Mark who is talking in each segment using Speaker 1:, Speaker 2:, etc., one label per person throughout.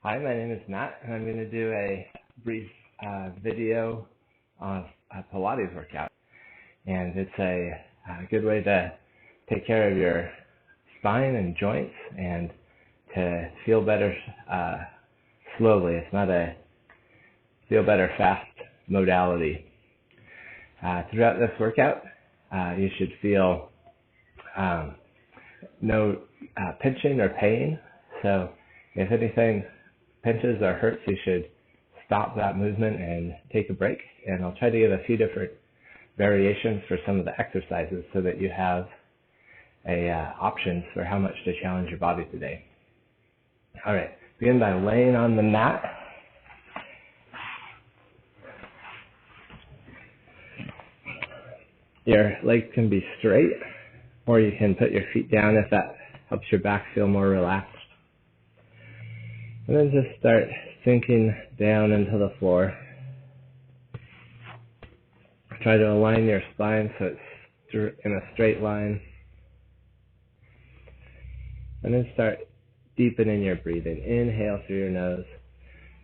Speaker 1: Hi, my name is Matt, and I'm going to do a brief video of a Pilates workout. And it's a good way to take care of your spine and joints and to feel better slowly. It's not a feel better fast modality. Throughout this workout, you should feel no pinching or pain. So if anything pinches or hurts, you should stop that movement and take a break. And I'll try to give a few different variations for some of the exercises so that you have options for how much to challenge your body today. All right, begin by laying on the mat. Your legs can be straight, or you can put your feet down if that helps your back feel more relaxed. And then just start sinking down into the floor. Try to align your spine so it's in a straight line. And then start deepening your breathing. Inhale through your nose.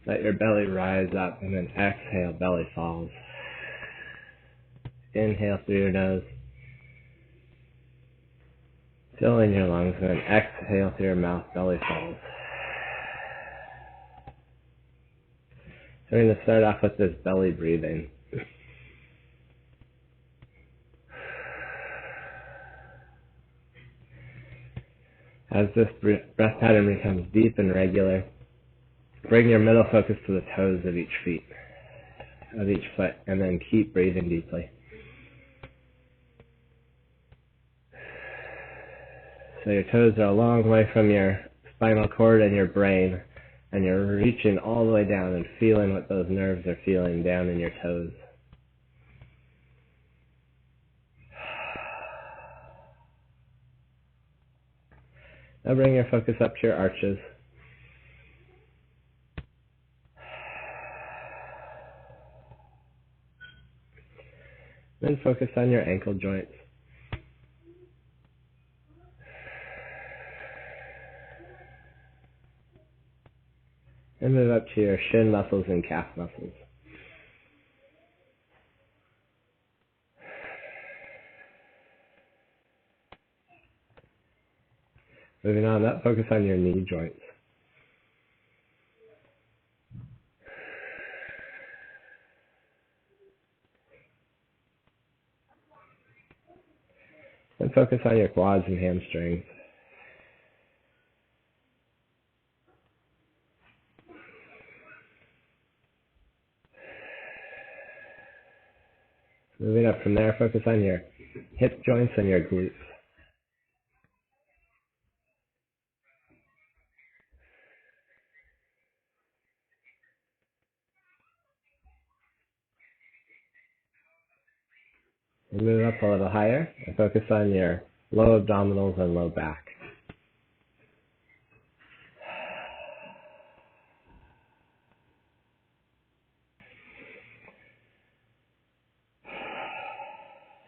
Speaker 1: Let your belly rise up, and then exhale, belly falls. Inhale through your nose. Fill in your lungs, and then exhale through your mouth, belly falls. So we're going to start off with this belly breathing. As this breath pattern becomes deep and regular, bring your middle focus to the toes of each foot, and then keep breathing deeply. So your toes are a long way from your spinal cord and your brain, and you're reaching all the way down and feeling what those nerves are feeling down in your toes. Now bring your focus up to your arches. Then focus on your ankle joints. And move up to your shin muscles and calf muscles. Moving on up, focus on your knee joints. Then focus on your quads and hamstrings. Moving up from there, focus on your hip joints and your glutes. And move up a little higher and focus on your low abdominals and low back.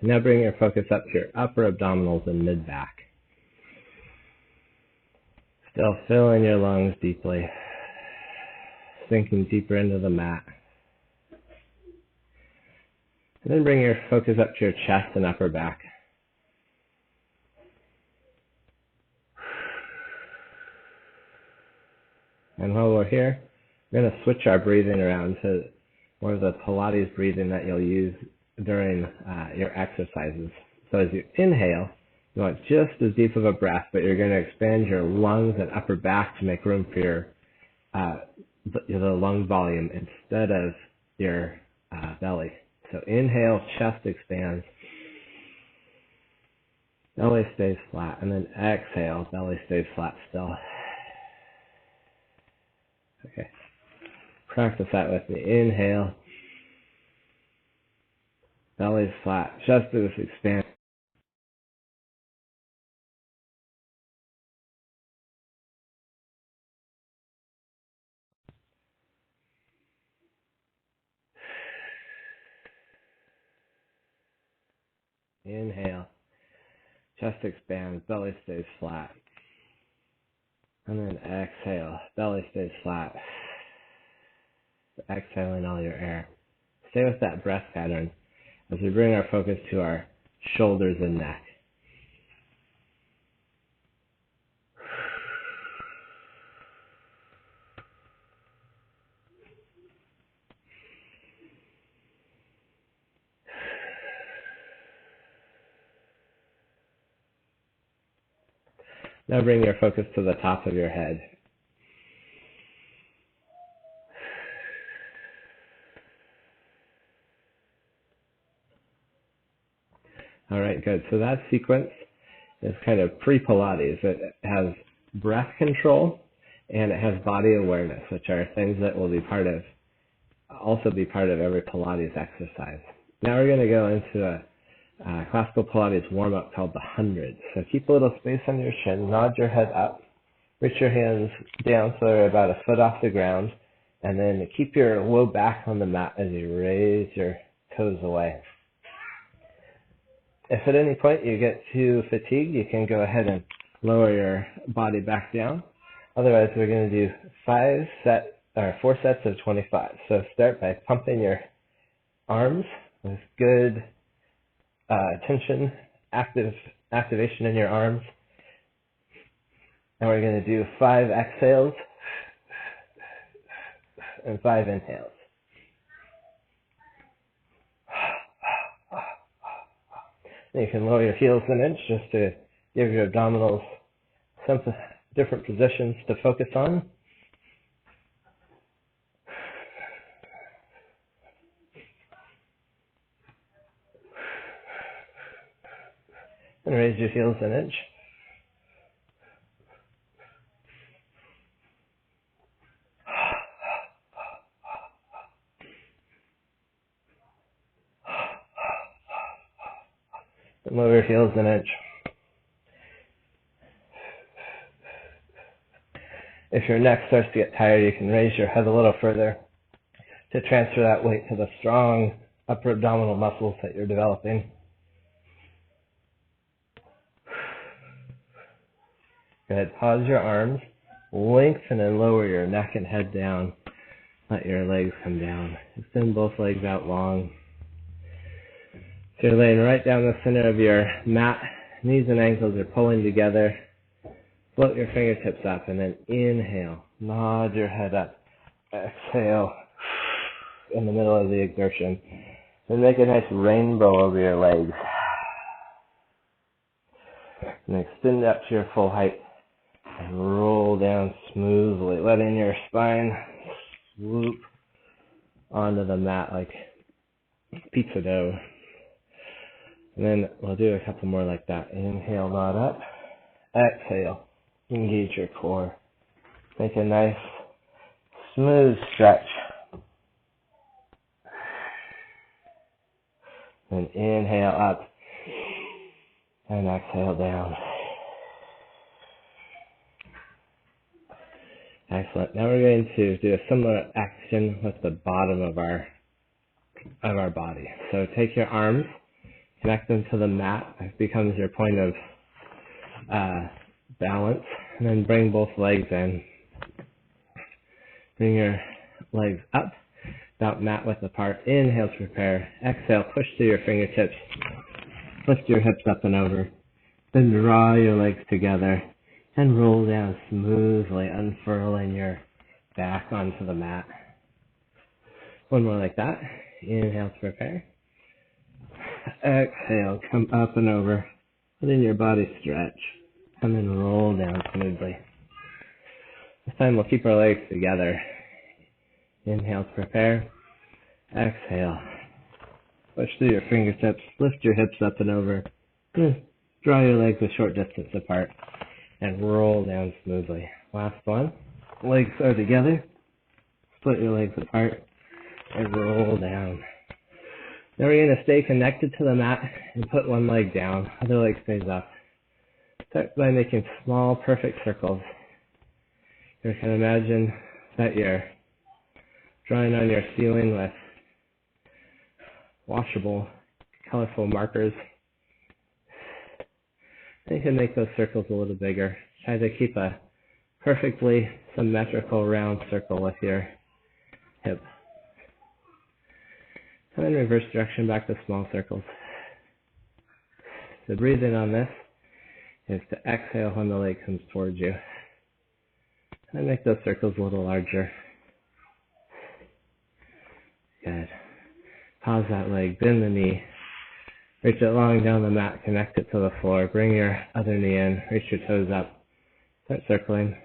Speaker 1: Now bring your focus up to your upper abdominals and mid-back. Still fill in your lungs deeply, sinking deeper into the mat. And then bring your focus up to your chest and upper back. And while we're here, we're going to switch our breathing around to more of the Pilates breathing that you'll use during your exercises. So as you inhale, you want just as deep of a breath, but you're going to expand your lungs and upper back to make room for your the lung volume instead of your belly. So inhale, chest expands, belly stays flat, and then exhale, belly stays flat still. Okay, practice that with me. Inhale, belly's flat, chest is expanding. Inhale, chest expands, belly stays flat. And then exhale. Belly stays flat. Exhaling all your air. Stay with that breath pattern as we bring our focus to our shoulders and neck. Now bring your focus to the top of your head. All right, good. So that sequence is kind of pre-Pilates. It has breath control and it has body awareness, which are things that will be also be part of every Pilates exercise. Now we're going to go into a classical Pilates warm-up called the 100. So keep a little space on your chin, nod your head up, reach your hands down so they're about a foot off the ground, and then keep your low back on the mat as you raise your toes away. If at any point you get too fatigued, you can go ahead and lower your body back down. Otherwise, we're going to do 4 sets of 25. So start by pumping your arms with good tension, activation in your arms. And we're going to do 5 exhales and 5 inhales. You can lower your heels an inch just to give your abdominals some different positions to focus on. And raise your heels an inch. And lower your heels an inch. If your neck starts to get tired, you can raise your head a little further to transfer that weight to the strong upper abdominal muscles that you're developing. Good. Pause your arms, lengthen and lower your neck and head down. Let your legs come down. Extend both legs out long. So you're laying right down the center of your mat. Knees and ankles are pulling together. Float your fingertips up and then inhale. Nod your head up. Exhale in the middle of the exertion. And make a nice rainbow over your legs. And extend up to your full height. And roll down smoothly, letting your spine swoop onto the mat like pizza dough. And then we'll do a couple more like that. Inhale, nod up. Exhale, engage your core. Make a nice, smooth stretch. And inhale up. And exhale down. Excellent. Now we're going to do a similar action with the bottom of our body. So take your arms, connect them to the mat. It becomes your point of balance. And then bring both legs in. Bring your legs up, about mat width apart. Inhale to prepare. Exhale, push through your fingertips. Lift your hips up and over. Then draw your legs together. And roll down smoothly, unfurling your back onto the mat. One more like that. Inhale to prepare. Exhale, come up and over. Letting your body stretch. And then roll down smoothly. This time we'll keep our legs together. Inhale to prepare. Exhale. Push through your fingertips. Lift your hips up and over. Draw your legs a short distance apart. And roll down smoothly. Last one. Legs are together. Split your legs apart. And roll down. Now we're going to stay connected to the mat and put one leg down. Other leg stays up. Start by making small, perfect circles. You can imagine that you're drawing on your ceiling with washable, colorful markers. And you can make those circles a little bigger. Try to keep a perfectly symmetrical round circle with your hip. And then reverse direction back to small circles. So breathing on this is to exhale when the leg comes towards you. And make those circles a little larger. Good. Pause that leg, bend the knee. Reach it long down the mat, connect it to the floor. Bring your other knee in, reach your toes up. Start circling.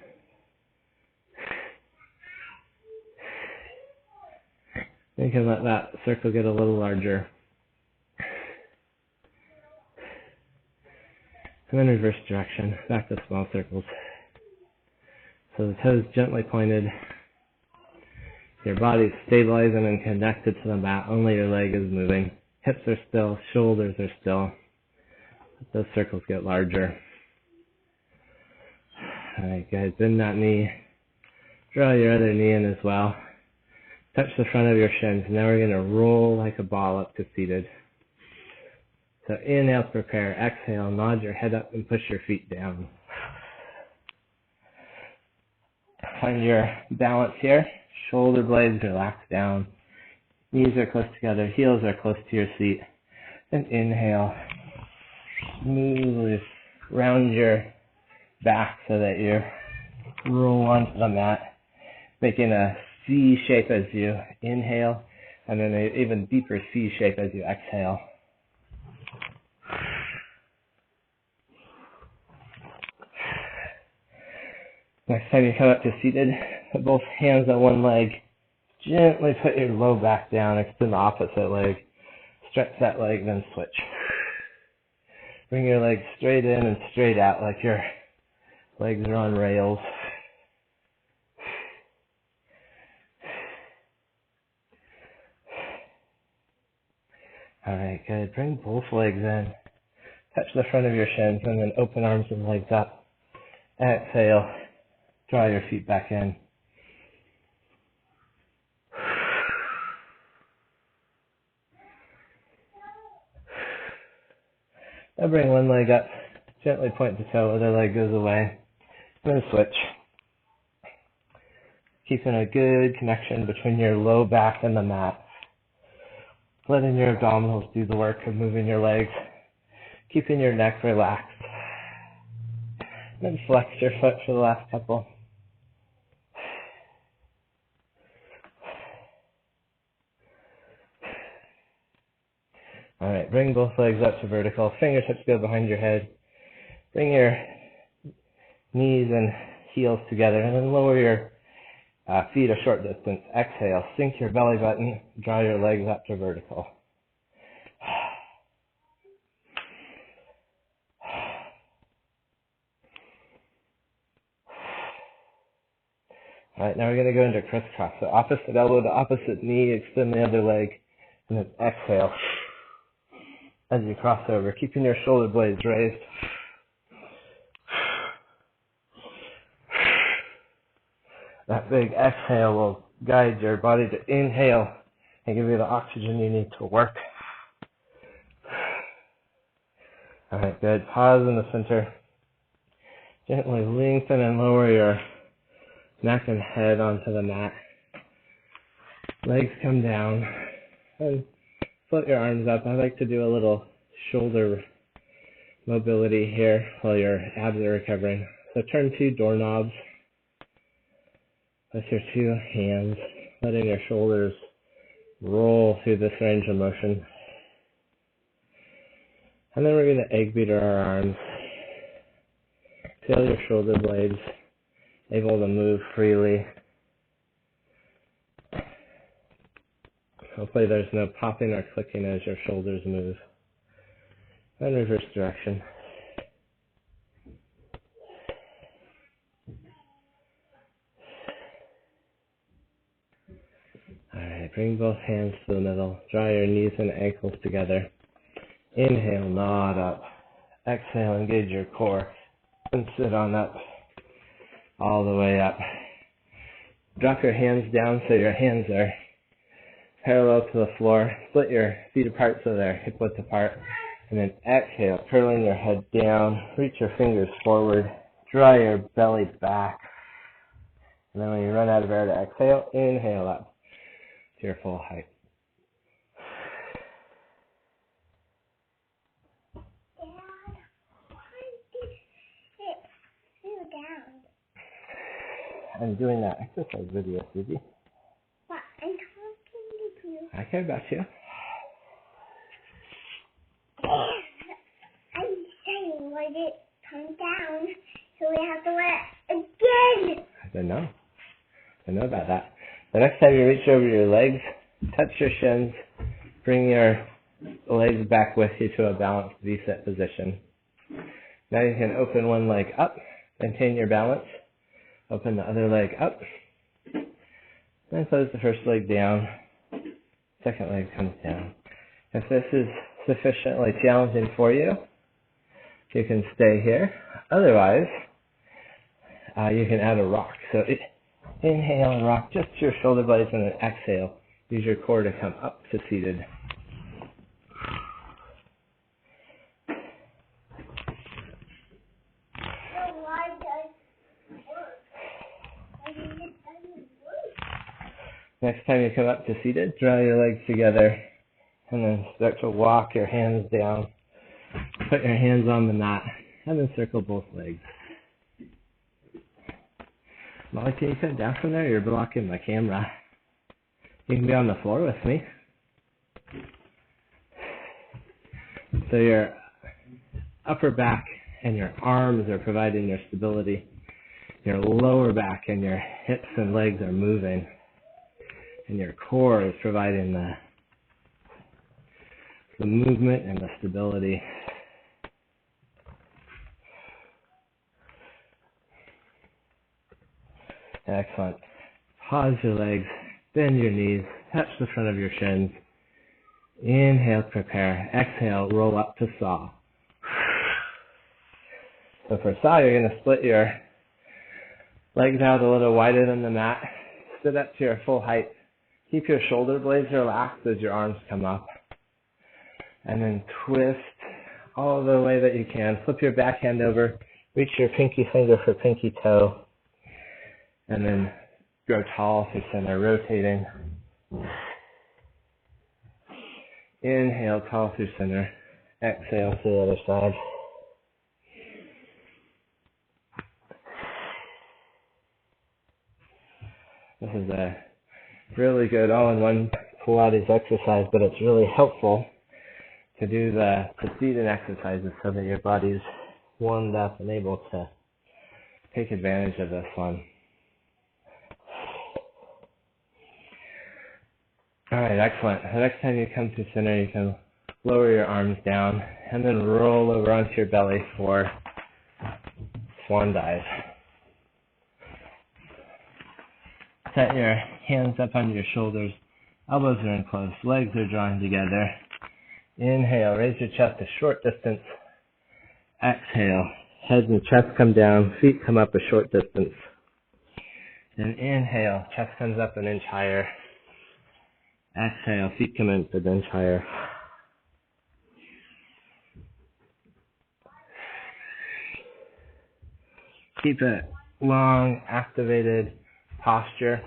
Speaker 1: You can let that circle get a little larger. And then reverse direction, back to small circles. So the toes gently pointed. Your body's stabilizing and connected to the mat. Only your leg is moving. Hips are still, shoulders are still. Let those circles get larger. Alright, guys, bend that knee. Draw your other knee in as well. Touch the front of your shins. Now we're going to roll like a ball up to seated. So inhale, prepare. Exhale, nod your head up and push your feet down. Find your balance here. Shoulder blades relax down. Knees are close together. Heels are close to your seat. And inhale. Smoothly round your back so that you roll onto the mat, making a C shape as you inhale, and then an even deeper C shape as you exhale. Next time you come up to seated, put both hands on one leg. Gently put your low back down, extend the opposite leg. Stretch that leg, then switch. Bring your legs straight in and straight out like your legs are on rails. Alright, good. Bring both legs in. Touch the front of your shins and then open arms and legs up. Exhale. Draw your feet back in. Now bring one leg up. Gently point the toe, other leg goes away. And then switch. Keeping a good connection between your low back and the mat. Letting your abdominals do the work of moving your legs. Keeping your neck relaxed. Then flex your foot for the last couple. Alright, bring both legs up to vertical. Fingertips go behind your head. Bring your knees and heels together and then lower your feet a short distance. Exhale, sink your belly button, draw your legs up to vertical. Alright, now we're going to go into crisscross. So opposite elbow to opposite knee, extend the other leg, and then exhale as you cross over, keeping your shoulder blades raised. That big exhale will guide your body to inhale and give you the oxygen you need to work. Alright, good. Pause in the center. Gently lengthen and lower your neck and head onto the mat. Legs come down. And float your arms up. I like to do a little shoulder mobility here while your abs are recovering. So turn two doorknobs with your two hands, letting your shoulders roll through this range of motion. And then we're going to egg beater our arms. Feel your shoulder blades able to move freely. Hopefully there's no popping or clicking as your shoulders move. And reverse direction. Alright, bring both hands to the middle. Draw your knees and ankles together. Inhale, nod up. Exhale, engage your core. And sit on up. All the way up. Drop your hands down so your hands are parallel to the floor. Split your feet apart so they're hip width apart. And then exhale, curling your head down. Reach your fingers forward. Draw your belly back. And then when you run out of air to exhale, inhale up to your full height. I'm doing that exercise video, Susie.
Speaker 2: But I'm talking to you.
Speaker 1: I care about you.
Speaker 2: I'm saying, let it come down, so we have to let it again.
Speaker 1: I know about that. The next time you reach over your legs, touch your shins, bring your legs back with you to a balanced V-sit position. Now you can open one leg up, maintain your balance, open the other leg up, then close the first leg down, second leg comes down. If this is sufficiently challenging for you, you can stay here. Otherwise, you can add a rock. So inhale and rock just your shoulder blades, and then exhale. Use your core to come up to seated. Next time you come up to seated, draw your legs together and then start to walk your hands down. Put your hands on the mat and then circle both legs. Molly, can you come down from there? You're blocking my camera. You can be on the floor with me. So your upper back and your arms are providing your stability. Your lower back and your hips and legs are moving. And your core is providing the movement and the stability. Excellent. Pause your legs, bend your knees, touch the front of your shins. Inhale, prepare. Exhale, roll up to saw. So for saw, you're going to split your legs out a little wider than the mat. Sit up to your full height. Keep your shoulder blades relaxed as your arms come up. And then twist all the way that you can. Flip your back hand over. Reach your pinky finger for pinky toe. And then go tall through center, rotating. Inhale, tall through center. Exhale to the other side. This is a really good all-in-one Pilates exercise, but it's really helpful to do the preceding exercises so that your body's warmed up and able to take advantage of this one. All right, excellent. The next time you come to center, you can lower your arms down and then roll over onto your belly for swan dive. Set your hands up under your shoulders. Elbows are in close. Legs are drawn together. Inhale, raise your chest a short distance. Exhale, head and chest come down, feet come up a short distance. And inhale, chest comes up an inch higher. Exhale, feet come in an inch higher. Keep a long, activated posture.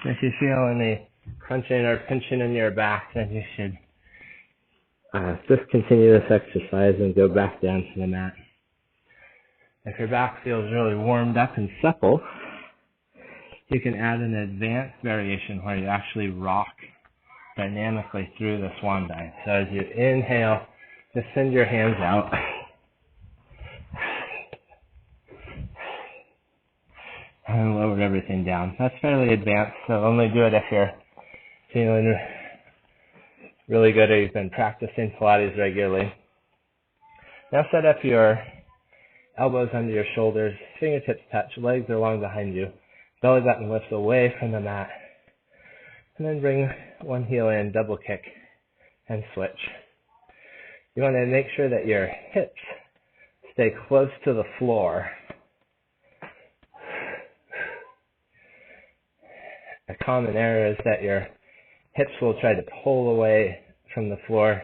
Speaker 1: If you feel any crunching or pinching in your back, then you should discontinue this exercise and go back down to the mat. If your back feels really warmed up and supple, you can add an advanced variation where you actually rock dynamically through the swan dive. So as you inhale, just send your hands out. And lower everything down. That's fairly advanced, so only do it if you're feeling really good or you've been practicing Pilates regularly. Now set up your elbows under your shoulders, fingertips touch, legs are long behind you, belly button lifts away from the mat, and then bring one heel in, double kick, and switch. You want to make sure that your hips stay close to the floor. A common error is that your hips will try to pull away from the floor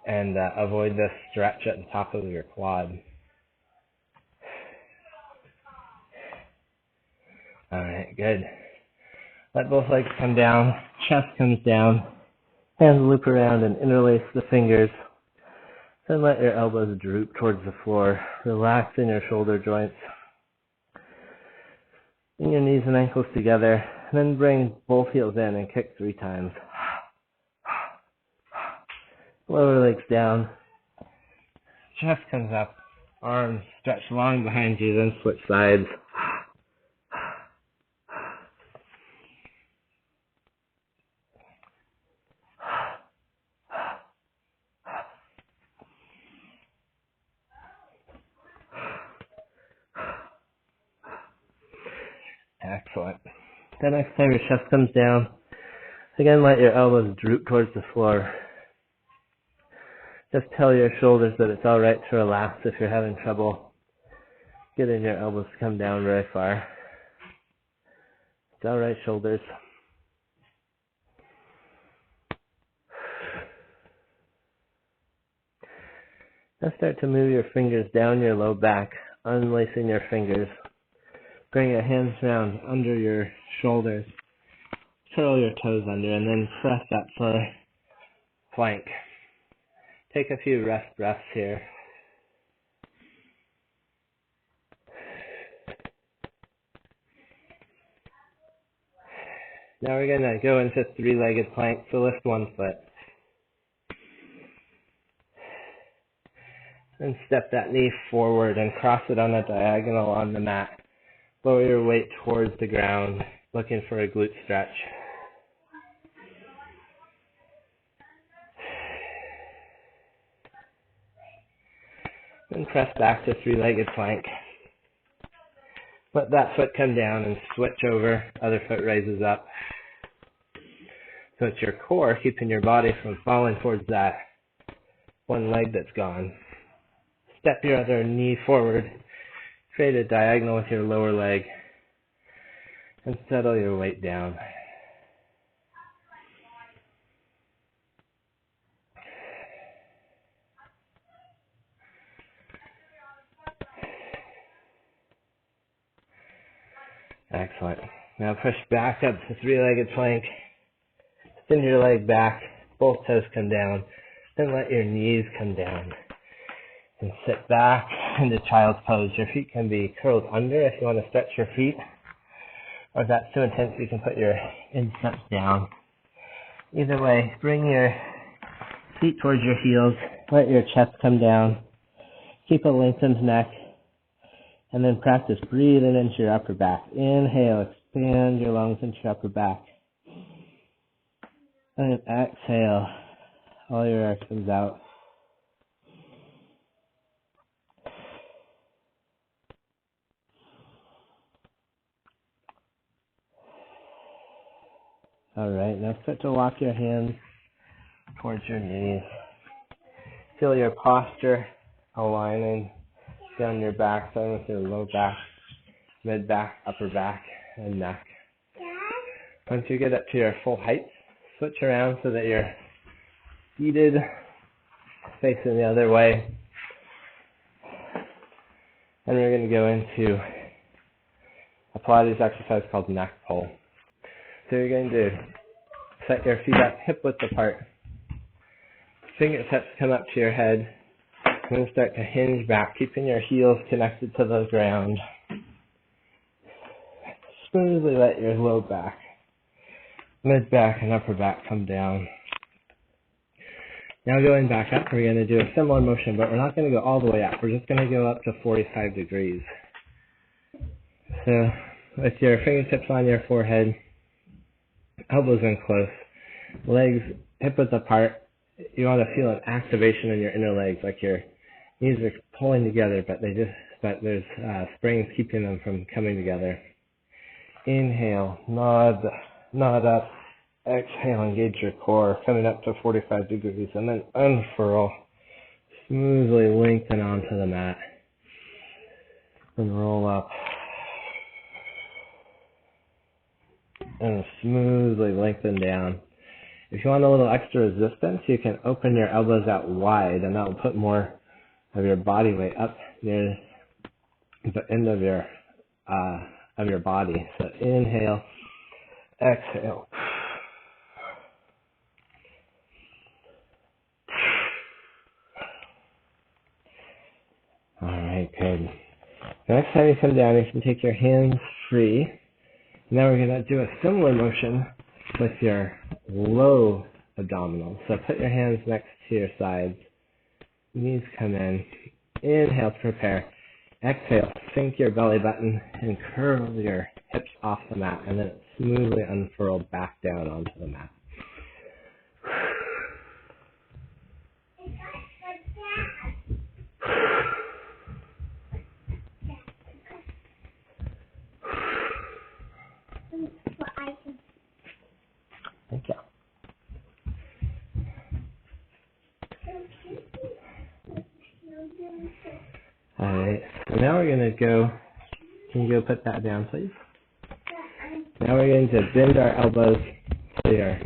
Speaker 1: and avoid this stretch at the top of your quad. All right, good. Let both legs come down, chest comes down, hands loop around and interlace the fingers. Then let your elbows droop towards the floor, relaxing your shoulder joints. Bring your knees and ankles together, and then bring both heels in and kick 3 times. Lower legs down, chest comes up, arms stretch long behind you, then switch sides. Excellent. Then next time your chest comes down, again let your elbows droop towards the floor. Just tell your shoulders that it's alright to relax if you're having trouble getting your elbows to come down very far. It's alright, shoulders. Now start to move your fingers down your low back, unlacing your fingers. Bring your hands around under your shoulders. Curl your toes under and then press up for plank. Take a few rest breaths here. Now we're going to go into 3-legged plank, so lift one foot. And step that knee forward and cross it on a diagonal on the mat. Lower your weight towards the ground, looking for a glute stretch. Then press back to 3-legged plank. Let that foot come down and switch over. Other foot raises up. So it's your core keeping your body from falling towards that one leg that's gone. Step your other knee forward. Create a diagonal with your lower leg. And settle your weight down. Excellent. Now push back up to 3-legged plank. Extend your leg back. Both toes come down. Then let your knees come down. And sit back into child's pose. Your feet can be curled under if you want to stretch your feet. Or if that's too intense, you can put your insteps down. Either way, bring your feet towards your heels. Let your chest come down. Keep a lengthened neck. And then practice breathing into your upper back. Inhale, expand your lungs into your upper back. And then exhale, all your air comes out. Alright, now start to walk your hands towards your knees. Feel your posture aligning down your back, starting with your low back, mid back, upper back, and neck. Once you get up to your full height, switch around so that you're seated, facing the other way. And we're going to go into a Pilates exercise called neck pull. So you're going to set your feet up hip width apart. Fingertips come up to your head. And then start to hinge back, keeping your heels connected to the ground. Smoothly let your low back, mid back, and upper back come down. Now going back up, we're going to do a similar motion, but we're not going to go all the way up. We're just going to go up to 45 degrees. So with your fingertips on your forehead, elbows in close, legs hip width apart, you want to feel an activation in your inner legs, like your knees are pulling together, but there's springs keeping them from coming together. Inhale, nod up. Exhale, engage your core, coming up to 45 degrees, and then unfurl. Smoothly lengthen onto the mat. And roll up. And smoothly lengthen down. If you want a little extra resistance, you can open your elbows out wide, and that will put more of your body weight up near the end of your of your body. So inhale, exhale. All right, good. Next time you come down, you can take your hands free. Now we're going to do a similar motion with your low abdominals. So put your hands next to your sides. Knees come in. Inhale to prepare. Exhale, sink your belly button and curl your hips off the mat, and then smoothly unfurl back down onto the mat. Thank you. Alright, so now we're going to go, can you go put that down please? Now we're going to bend our elbows so your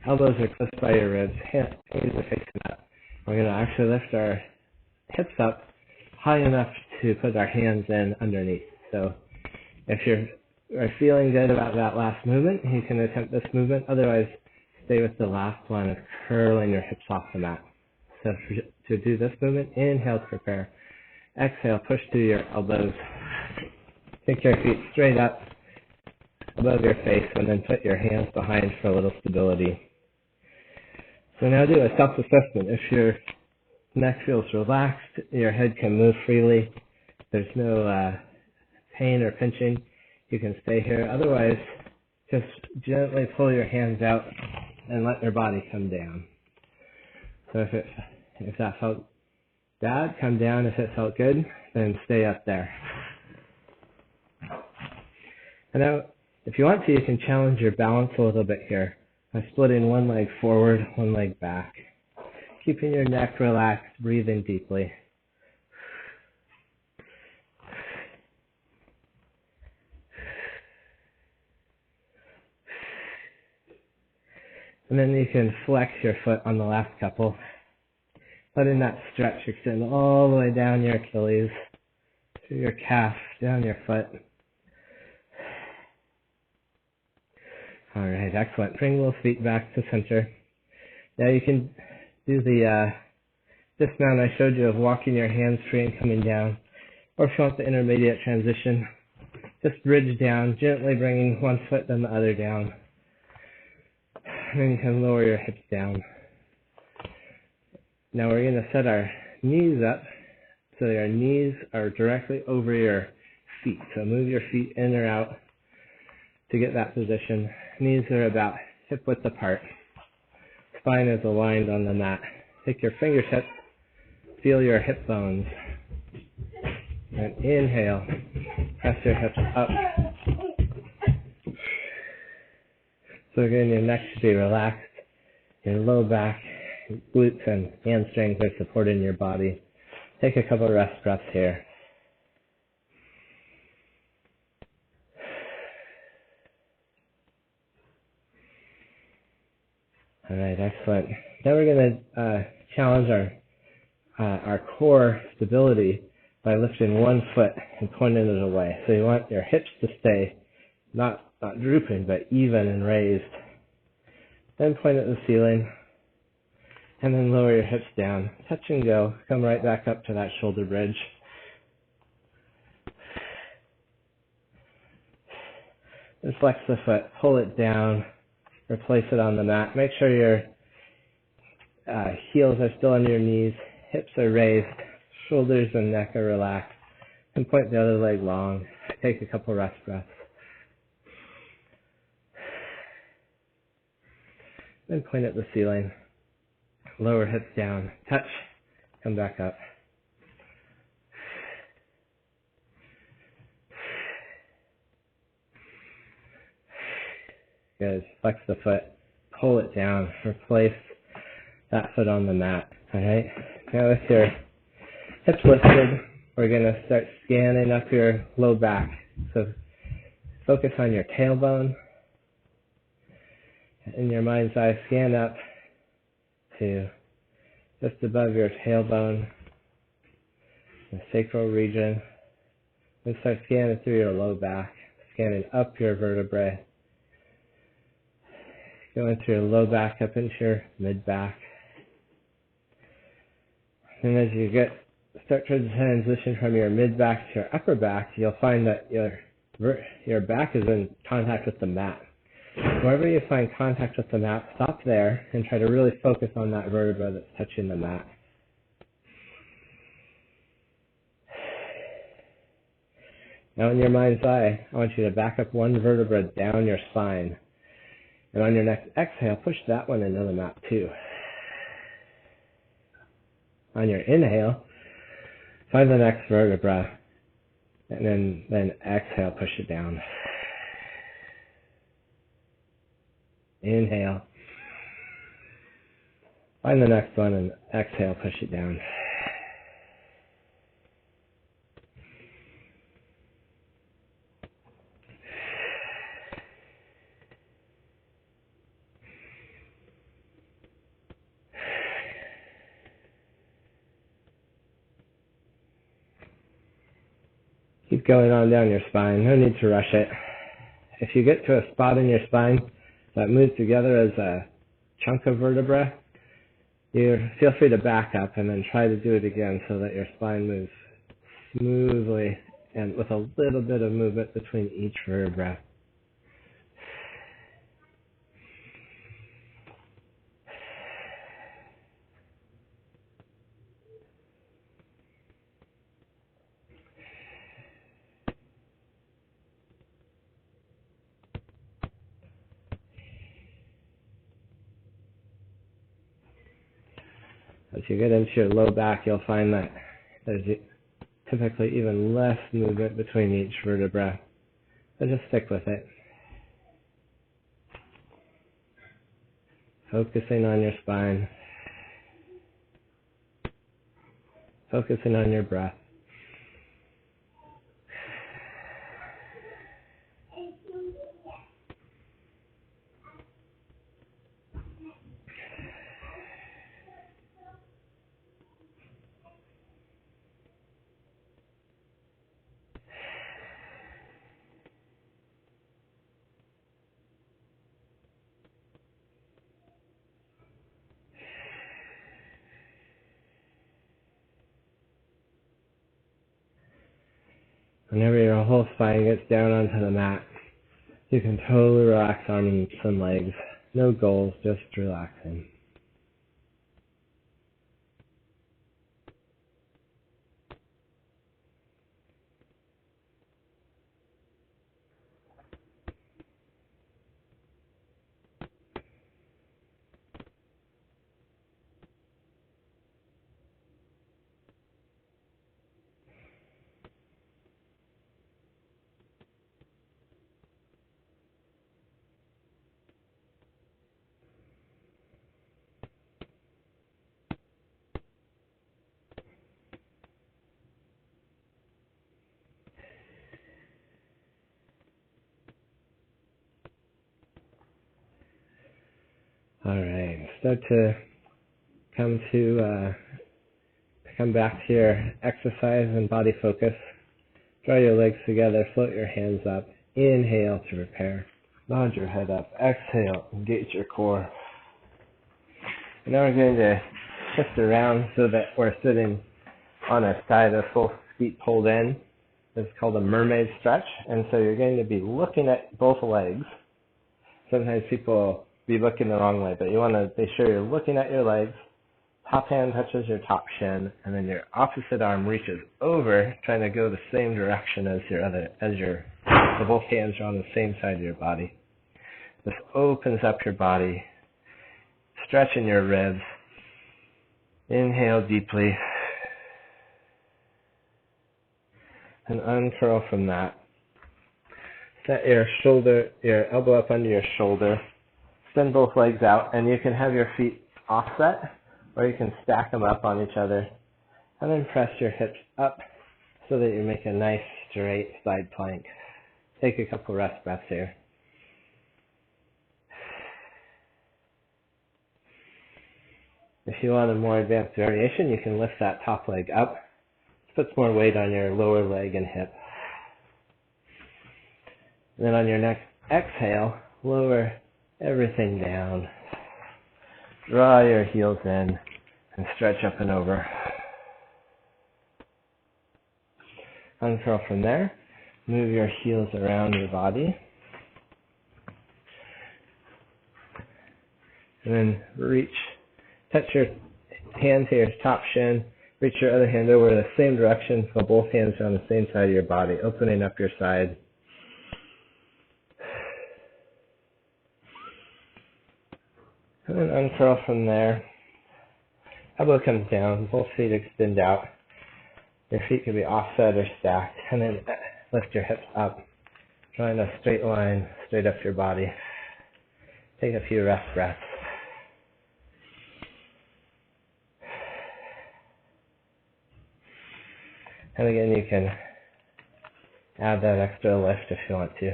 Speaker 1: elbows are close by your ribs, hands are facing up. We're going to actually lift our hips up high enough to put our hands in underneath. So if you're feeling good about that last movement, you can attempt this movement. Otherwise, stay with the last one of curling your hips off the mat. So to do this movement, inhale to prepare. Exhale, push through your elbows. Take your feet straight up above your face, and then put your hands behind for a little stability. So now do a self-assessment. If your neck feels relaxed, your head can move freely, there's no pain or pinching, you can stay here. Otherwise, just gently pull your hands out and let your body come down. So if that felt bad, come down. If it felt good, then stay up there. And now, if you want to, you can challenge your balance a little bit here by splitting one leg forward, one leg back. Keeping your neck relaxed, breathing deeply. And then you can flex your foot on the last couple, letting that stretch extend all the way down your Achilles, through your calf, down your foot. All right, excellent. Bring those feet back to center. Now you can do the dismount I showed you of walking your hands free and coming down. Or if you want the intermediate transition, just bridge down, gently bringing one foot then the other down. And then you can lower your hips down. Now we're going to set our knees up so your knees are directly over your feet. So move your feet in or out to get that position. Knees are about hip width apart. Spine is aligned on the mat. Take your fingertips, feel your hip bones. And inhale, press your hips up. So again, your neck should be relaxed. Your low back, glutes, and hamstrings are supporting your body. Take a couple of rest breaths here. All right, excellent. Now we're going to challenge our core stability by lifting one foot and pointing it away. So you want your hips to stay not drooping, but even and raised. Then point at the ceiling, and then lower your hips down. Touch and go. Come right back up to that shoulder bridge. And flex the foot, pull it down, replace it on the mat. Make sure your heels are still under your knees, hips are raised, shoulders and neck are relaxed. And point the other leg long. Take a couple rest breaths. Then point at the ceiling. Lower hips down. Touch. Come back up. Good. Flex the foot. Pull it down. Replace that foot on the mat. Alright? Now with your hips lifted, we're going to start scanning up your low back. So focus on your tailbone. In your mind's eye, scan up to just above your tailbone, the sacral region. Then start scanning through your low back. scanning up your vertebrae, going through your low back up into your mid back. And as you start to transition from your mid back to your upper back, you'll find that your back is in contact with the mat. Wherever you find contact with the mat, stop there and try to really focus on that vertebra that's touching the mat. Now in your mind's eye, I want you to back up one vertebra down your spine. And on your next exhale, push that one into the mat too. On your inhale, find the next vertebra, and then exhale, push it down. Inhale. Find the next one, and exhale, push it down. Keep going on down your spine. No need to rush it. If you get to a spot in your spine that moves together as a chunk of vertebra, you feel free to back up and then try to do it again so that your spine moves smoothly and with a little bit of movement between each vertebra. As you get into your low back, you'll find that there's typically even less movement between each vertebra. So just stick with it. Focusing on your spine. Focusing on your breath. Whenever your whole spine gets down onto the mat, you can totally relax arms and legs. No goals, just relaxing. Alright, start to come back to your exercise and body focus. Draw your legs together, float your hands up. Inhale to prepare. Nod your head up. Exhale, engage your core. And now we're going to shift around so that we're sitting on our side with both feet pulled in. It's called a mermaid stretch. And so you're going to be looking at both legs. Sometimes people be looking the wrong way, but you want to make sure you're looking at your legs. Top hand touches your top shin, and then your opposite arm reaches over, trying to go the same direction as so both hands are on the same side of your body. This opens up your body, stretching your ribs. Inhale deeply, and uncurl from that. Set your elbow up under your shoulder. Send both legs out, and you can have your feet offset, or you can stack them up on each other, and then press your hips up so that you make a nice straight side plank. Take a couple rest breaths here. If you want a more advanced variation, you can lift that top leg up. Puts more weight on your lower leg and hip. And then on your next exhale, lower everything down. Draw your heels in and stretch up and over. Uncurl from there. Move your heels around your body. And then touch your hand to your top shin. Reach your other hand over the same direction so both hands are on the same side of your body, opening up your side. And then uncurl from there. Elbow comes down, both feet extend out. Your feet can be offset or stacked. And then lift your hips up, drawing a straight line straight up your body. Take a few rest breaths. And again, you can add that extra lift if you want to.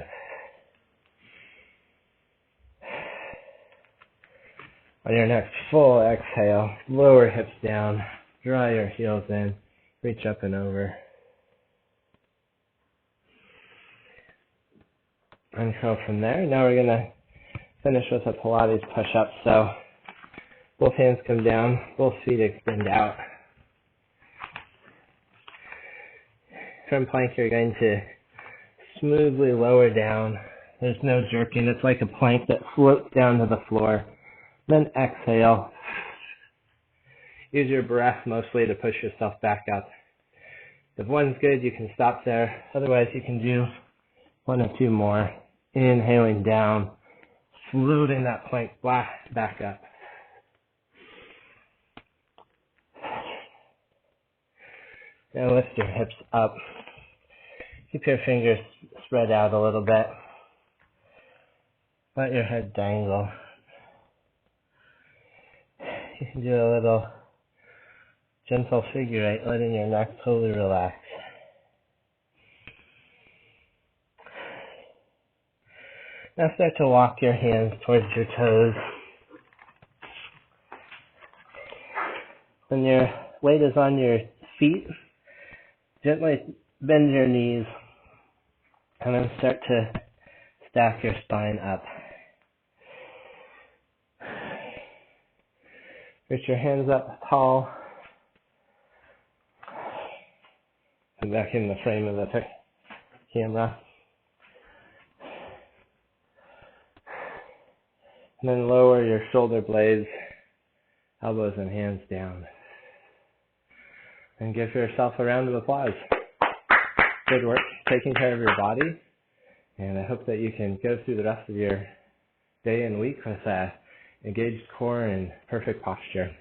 Speaker 1: On your next full exhale, lower hips down, draw your heels in, reach up and over. Uncurl from there. Now we're going to finish with a Pilates push-up. So both hands come down, both feet extend out. From plank, you're going to smoothly lower down. There's no jerking. It's like a plank that floats down to the floor. Then exhale. Use your breath mostly to push yourself back up. If one's good, you can stop there. Otherwise, you can do one or two more. Inhaling down, floating that plank back up. Now lift your hips up. Keep your fingers spread out a little bit. Let your head dangle. You can do a little gentle figure eight, letting your neck totally relax. Now start to walk your hands towards your toes. When your weight is on your feet, gently bend your knees and then start to stack your spine up. Reach your hands up tall and back in the frame of the camera. And then lower your shoulder blades, elbows and hands down. And give yourself a round of applause. Good work taking care of your body. And I hope that you can go through the rest of your day and week with an engaged core and perfect posture.